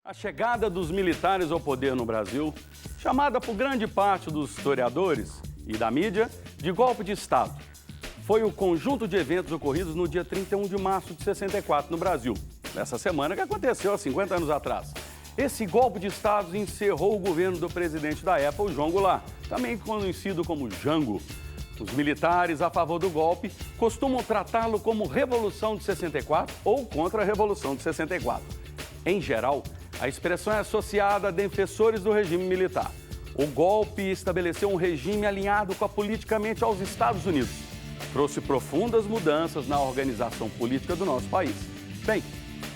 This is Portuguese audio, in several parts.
A chegada dos militares ao poder no Brasil, chamada por grande parte dos historiadores e da mídia de golpe de Estado, foi o conjunto de eventos ocorridos no dia 31 de março de 64 no Brasil, nessa semana que aconteceu há 50 anos atrás. Esse golpe de Estado encerrou o governo do presidente da época, o João Goulart, também conhecido como Jango. Os militares a favor do golpe costumam tratá-lo como Revolução de 64 ou contra a Revolução de 64. Em geral, a expressão é associada a defensores do regime militar. O golpe estabeleceu um regime alinhado com a politicamente aos Estados Unidos. Trouxe profundas mudanças na organização política do nosso país. Bem,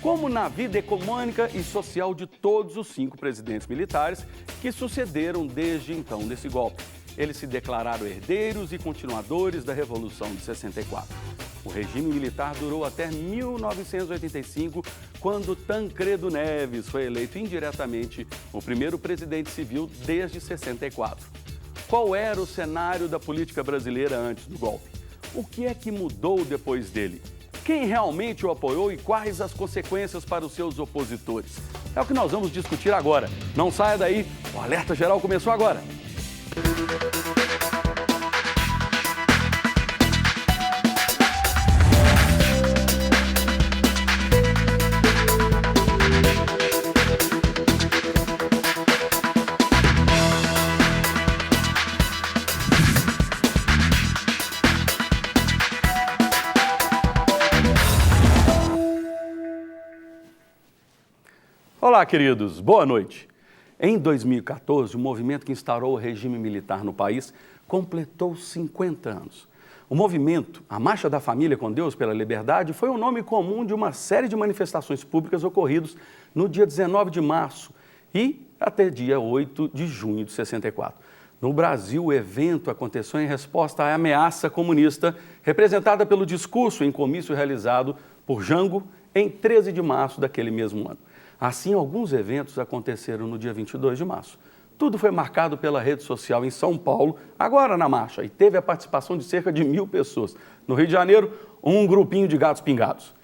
como na vida econômica e social de todos os 5 presidentes militares que sucederam desde então desse golpe. Eles se declararam herdeiros e continuadores da Revolução de 64. O regime militar durou até 1985, quando Tancredo Neves foi eleito indiretamente o primeiro presidente civil desde 64. Qual era o cenário da política brasileira antes do golpe? O que é que mudou depois dele? Quem realmente o apoiou e quais as consequências para os seus opositores? É o que nós vamos discutir agora. Não saia daí, o Alerta Geral começou agora. Olá, queridos. Boa noite. Em 2014, o movimento que instaurou o regime militar no país completou 50 anos. O movimento, a Marcha da Família com Deus pela Liberdade, foi o nome comum de uma série de manifestações públicas ocorridas no dia 19 de março e até dia 8 de junho de 64. No Brasil, o evento aconteceu em resposta à ameaça comunista representada pelo discurso em comício realizado por Jango em 13 de março daquele mesmo ano. Assim, alguns eventos aconteceram no dia 22 de março. Tudo foi marcado pela rede social em São Paulo, agora na marcha, e teve a participação de cerca de 1.000 pessoas. No Rio de Janeiro, um grupinho de gatos pingados.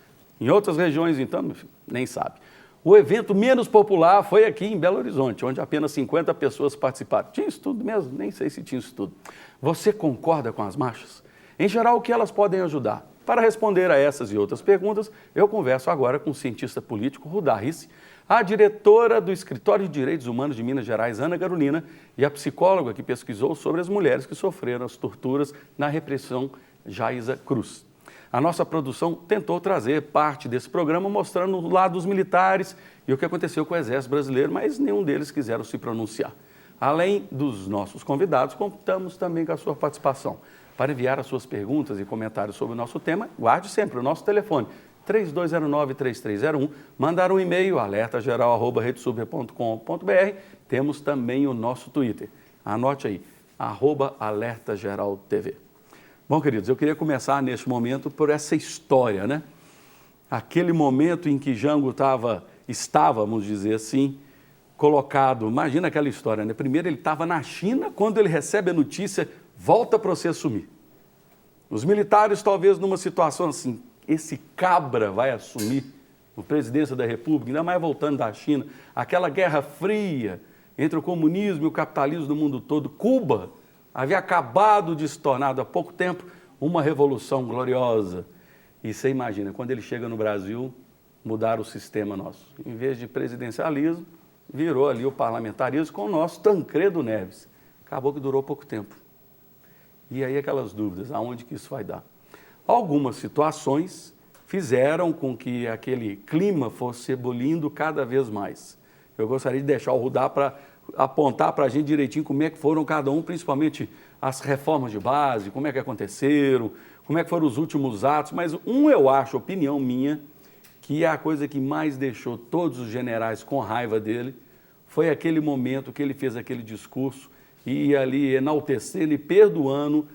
Em outras regiões, então, nem sabe. O evento menos popular foi aqui em Belo Horizonte, onde apenas 50 pessoas participaram. Tinha isso tudo mesmo? Nem sei se tinha isso tudo. Você concorda com as marchas? Em geral, o que elas podem ajudar? Para responder a essas e outras perguntas, eu converso agora com o cientista político Rudá Rissi, a diretora do Escritório de Direitos Humanos de Minas Gerais, Ana Carolina, e a psicóloga que pesquisou sobre as mulheres que sofreram as torturas na repressão, Jaisa Cruz. A nossa produção tentou trazer parte desse programa mostrando o lado dos militares e o que aconteceu com o Exército Brasileiro, mas nenhum deles quiseram se pronunciar. Além dos nossos convidados, contamos também com a sua participação. Para enviar as suas perguntas e comentários sobre o nosso tema, guarde sempre o nosso telefone 3209-3301, mandar um e-mail alertageral@redesuber.com.br. Temos também o nosso Twitter. Anote aí, @alertageraltv. Bom, queridos, eu queria começar neste momento por essa história, né? Aquele momento em que Jango estava, vamos dizer assim, colocado, imagina aquela história, né? Primeiro ele estava na China, quando ele recebe a notícia, volta para você assumir. Os militares, talvez numa situação assim, esse cabra vai assumir a presidência da República, ainda mais voltando da China, aquela guerra fria entre o comunismo e o capitalismo do mundo todo. Cuba havia acabado de se tornar, há pouco tempo, uma revolução gloriosa. E você imagina, quando ele chega no Brasil, mudar o sistema nosso. Em vez de presidencialismo, virou ali o parlamentarismo com o nosso Tancredo Neves. Acabou que durou pouco tempo. E aí aquelas dúvidas, aonde que isso vai dar? Algumas situações fizeram com que aquele clima fosse ebulindo cada vez mais. Eu gostaria de deixar o Rudá para apontar para a gente direitinho como é que foram cada um, principalmente as reformas de base, como é que aconteceram, como é que foram os últimos atos, mas eu acho, opinião minha, que a coisa que mais deixou todos os generais com raiva dele foi aquele momento que ele fez aquele discurso e ia ali enaltecendo e perdoando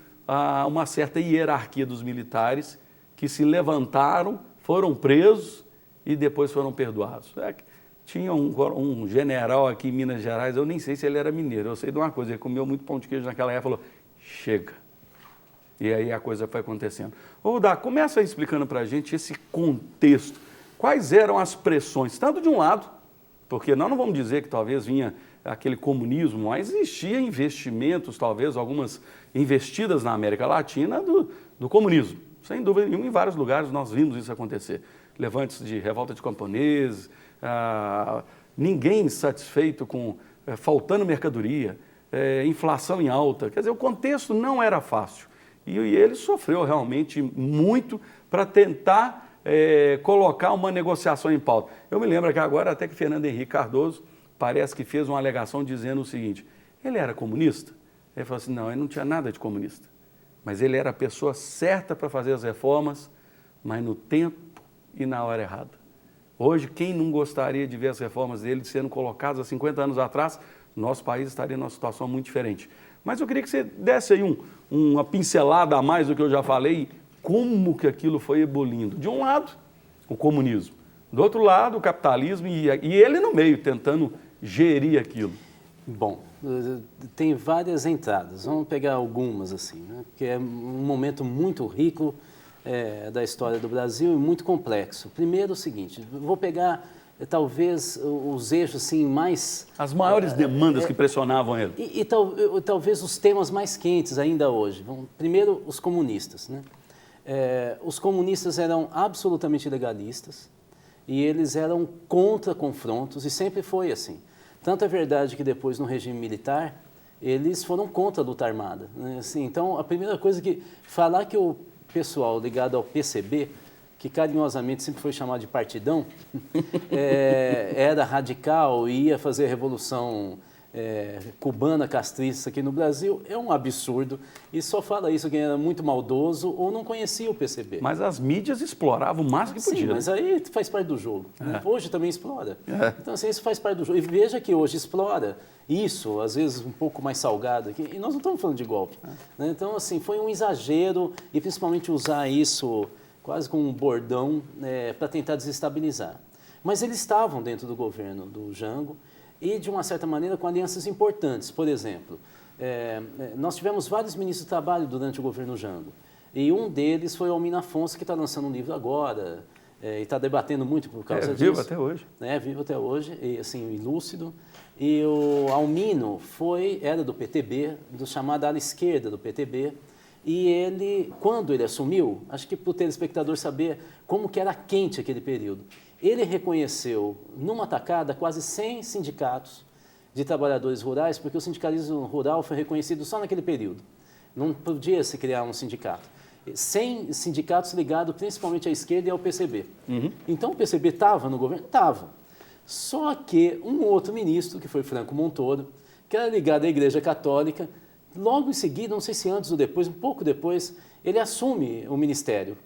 uma certa hierarquia dos militares que se levantaram, foram presos e depois foram perdoados. Tinha um general aqui em Minas Gerais, eu nem sei se ele era mineiro, eu sei de uma coisa, ele comeu muito pão de queijo naquela época e falou, chega. E aí a coisa foi acontecendo. Ô, Rudá, começa explicando para a gente esse contexto. Quais eram as pressões, tanto de um lado, Porque nós não vamos dizer que talvez vinha aquele comunismo, mas existia investimentos, talvez algumas investidas na América Latina do comunismo. Sem dúvida nenhuma, em vários lugares nós vimos isso acontecer. Levantes de revolta de camponeses, ninguém satisfeito com faltando mercadoria, inflação em alta. Quer dizer, o contexto não era fácil. E ele sofreu realmente muito para tentar colocar uma negociação em pauta. Eu me lembro que agora até que Fernando Henrique Cardoso parece que fez uma alegação dizendo o seguinte: ele era comunista? Ele falou assim, não, ele não tinha nada de comunista, mas ele era a pessoa certa para fazer as reformas, mas no tempo e na hora errada. Hoje, quem não gostaria de ver as reformas dele sendo colocadas há 50 anos atrás, nosso país estaria numa situação muito diferente. Mas eu queria que você desse aí uma pincelada a mais do que eu já falei, como que aquilo foi ebulindo. De um lado, o comunismo. Do outro lado, o capitalismo e ele no meio, tentando gerir aquilo. Bom, tem várias entradas. Vamos pegar algumas, assim, né? Porque é um momento muito rico da história do Brasil e muito complexo. Primeiro, o seguinte, vou pegar talvez os eixos assim, mais... As maiores demandas que pressionavam ele. E talvez os temas mais quentes ainda hoje. Primeiro, os comunistas, né? Os comunistas eram absolutamente legalistas e eles eram contra confrontos, e sempre foi assim. Tanto é verdade que depois, no regime militar, eles foram contra a luta armada, né? Assim, então, a primeira coisa que... Falar que o pessoal ligado ao PCB, que carinhosamente sempre foi chamado de partidão, era radical e ia fazer a revolução cubana castrista aqui no Brasil, é um absurdo. E só fala isso quem era muito maldoso ou não conhecia o PCB. Mas as mídias exploravam o máximo que podia. Sim, mas aí faz parte do jogo. Hoje também explora. Então, assim, isso faz parte do jogo. E veja que hoje explora isso, às vezes um pouco mais salgado aqui, e nós não estamos falando de golpe. Né? Então, assim, foi um exagero, e principalmente usar isso quase como um bordão para tentar desestabilizar. Mas eles estavam dentro do governo do Jango, e, de uma certa maneira, com alianças importantes. Por exemplo, nós tivemos vários ministros do trabalho durante o governo Jango. E um deles foi o Almino Afonso, que está lançando um livro agora, e está debatendo muito por causa disso. Vivo até hoje. Vivo até hoje, e assim, lúcido. E o Almino era do PTB, do chamado ala esquerda do PTB, e ele, quando ele assumiu, acho que para o telespectador saber como que era quente aquele período, ele reconheceu, numa tacada, quase 100 sindicatos de trabalhadores rurais, porque o sindicalismo rural foi reconhecido só naquele período. Não podia se criar um sindicato. 100 sindicatos ligados principalmente à esquerda e ao PCB. Então o PCB estava no governo? Estava. Só que um outro ministro, que foi Franco Montoro, que era ligado à Igreja Católica, logo em seguida, não sei se antes ou depois, um pouco depois, ele assume o ministério.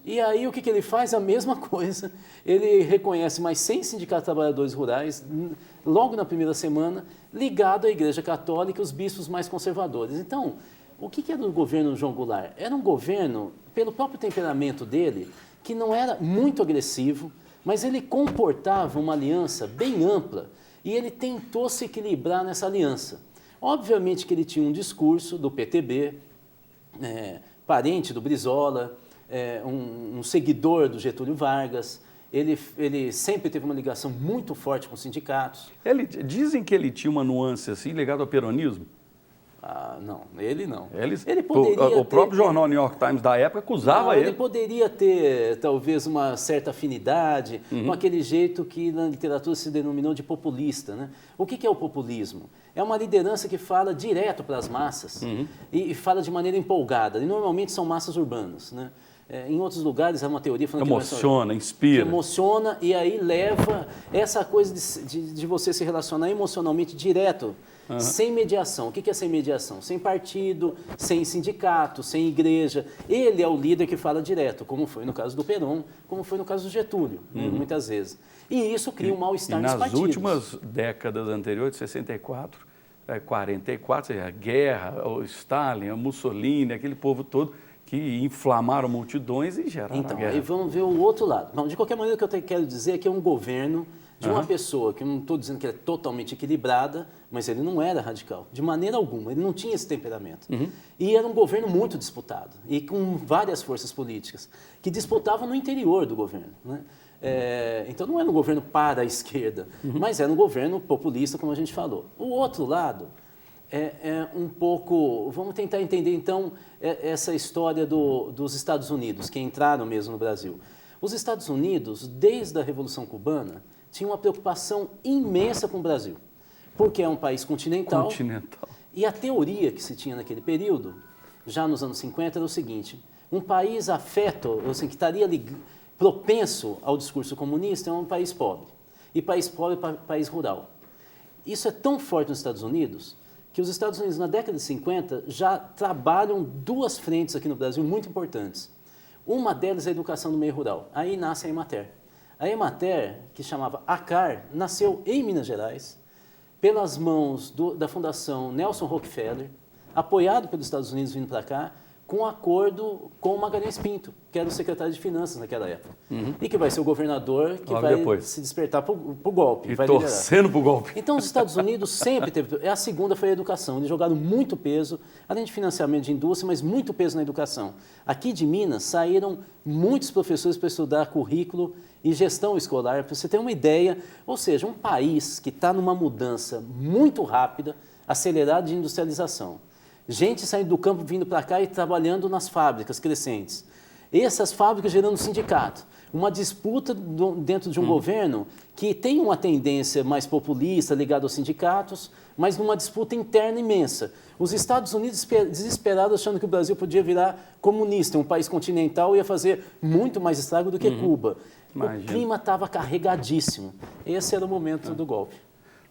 E aí o que ele faz? A mesma coisa. Ele reconhece mais 100 sindicatos de trabalhadores rurais, logo na primeira semana, ligado à Igreja Católica e os bispos mais conservadores. Então, o que era o governo João Goulart? Era um governo, pelo próprio temperamento dele, que não era muito agressivo, mas ele comportava uma aliança bem ampla e ele tentou se equilibrar nessa aliança. Obviamente que ele tinha um discurso do PTB, parente do Brizola, um seguidor do Getúlio Vargas. Ele sempre teve uma ligação muito forte com os sindicatos. Dizem que ele tinha uma nuance assim ligada ao peronismo. Não, ele não. Ele poderia o próprio jornal New York Times da época acusava ele. Ele poderia ter, talvez, uma certa afinidade com aquele jeito que na literatura se denominou de populista, né? O que é o populismo? É uma liderança que fala direto para as massas e fala de maneira empolgada. E normalmente são massas urbanas, né? Em outros lugares há uma teoria falando emociona, inspira. Que emociona e aí leva essa coisa de você se relacionar emocionalmente direto, sem mediação. O que é sem mediação? Sem partido, sem sindicato, sem igreja. Ele é o líder que fala direto, como foi no caso do Perón, como foi no caso do Getúlio, muitas vezes. E isso cria um mal-estar nos partidos. Nas últimas décadas anteriores, de 64, 44, a guerra, o Stalin, a Mussolini, aquele povo todo, que inflamaram multidões e geraram a guerra. Aí vamos ver o outro lado. Bom, de qualquer maneira, o que eu quero dizer é que é um governo de uma pessoa, que eu não estou dizendo que ela é totalmente equilibrada, mas ele não era radical, de maneira alguma, ele não tinha esse temperamento. E era um governo muito disputado, e com várias forças políticas, que disputavam no interior do governo, né? Então não era um governo para a esquerda, mas era um governo populista, como a gente falou. O outro lado é um pouco... Vamos tentar entender, então, essa história dos Estados Unidos, que entraram mesmo no Brasil. Os Estados Unidos, desde a Revolução Cubana, tinham uma preocupação imensa com o Brasil, porque é um país continental. E a teoria que se tinha naquele período, já nos anos 50, era o seguinte: um país afeto, assim, que estaria propenso ao discurso comunista, é um país pobre. E país pobre é país rural. Isso é tão forte nos Estados Unidos que os Estados Unidos, na década de 50, já trabalham duas frentes aqui no Brasil muito importantes. Uma delas é a educação no meio rural. Aí nasce a Emater. A Emater, que chamava ACAR, nasceu em Minas Gerais, pelas mãos da Fundação Nelson Rockefeller, apoiado pelos Estados Unidos vindo para cá, com um acordo com o Magalhães Pinto, que era o secretário de Finanças naquela época. E que vai ser o governador que vai se despertar para o golpe. E torcendo para o golpe. Então, os Estados Unidos sempre teve... A segunda foi a educação. Eles jogaram muito peso, além de financiamento de indústria, mas muito peso na educação. Aqui de Minas saíram muitos professores para estudar currículo e gestão escolar, para você ter uma ideia. Ou seja, um país que está numa mudança muito rápida, acelerada de industrialização. Gente saindo do campo, vindo para cá e trabalhando nas fábricas crescentes. Essas fábricas gerando sindicato. Uma disputa dentro de um governo que tem uma tendência mais populista, ligada aos sindicatos, mas numa disputa interna imensa. Os Estados Unidos desesperados, achando que o Brasil podia virar comunista, um país continental, ia fazer muito mais estrago do que Cuba. Imagina. O clima estava carregadíssimo. Esse era o momento do golpe.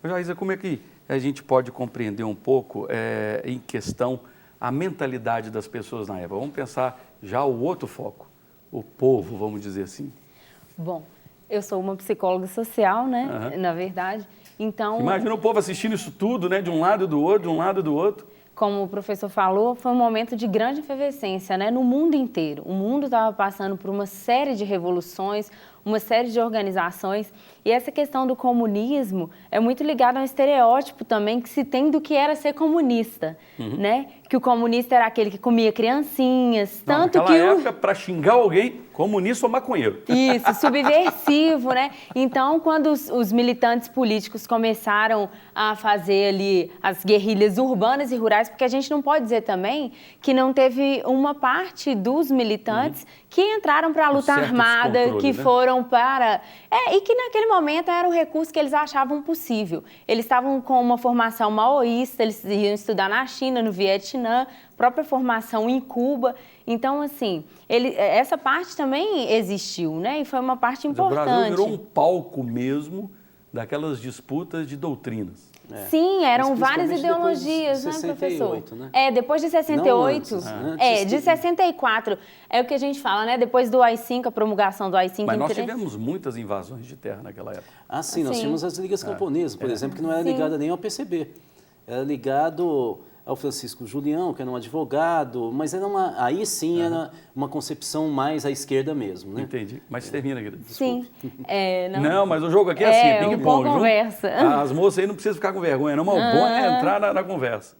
Jaísa, como é que a gente pode compreender um pouco, em questão, a mentalidade das pessoas na época? Vamos pensar já o outro foco, o povo, vamos dizer assim. Bom, eu sou uma psicóloga social, né, na verdade, então... Imagina o povo assistindo isso tudo, né, de um lado e do outro, de um lado e do outro. Como o professor falou, foi um momento de grande efervescência, né, no mundo inteiro. O mundo estava passando por uma série de revoluções, uma série de organizações, e essa questão do comunismo é muito ligada a um estereótipo também que se tem do que era ser comunista, né? Que o comunista era aquele que comia criancinhas, tanto que... Naquela época, para xingar alguém, comunista ou maconheiro. Isso, subversivo, né? Então, quando os militantes políticos começaram a fazer ali as guerrilhas urbanas e rurais, porque a gente não pode dizer também que não teve uma parte dos militantes que entraram para a luta armada, que foram para... e que naquele momento era um recurso que eles achavam possível. Eles estavam com uma formação maoísta, eles iam estudar na China, no Vietnã, própria formação em Cuba. Então, assim, essa parte também existiu, né? E foi uma parte importante. O Brasil virou um palco mesmo daquelas disputas de doutrinas. Sim, eram várias ideologias, depois de 68, né, professor? Né? Depois de 68. De 64. É o que a gente fala, né? Depois do AI-5, a promulgação do AI-5. Mas nós tivemos muitas invasões de terra naquela época. Sim, nós tínhamos as ligas camponesas, por exemplo, que não era ligada nem ao PCB. Era ligado ao Francisco Julião, que era um advogado, mas era aí sim era uma concepção mais à esquerda mesmo, né? Entendi. Mas termina, querida. Sim. Não, mas o jogo aqui é assim, ping-pong. Conversa. As moças aí não precisam ficar com vergonha, não, mas o bom é entrar na conversa.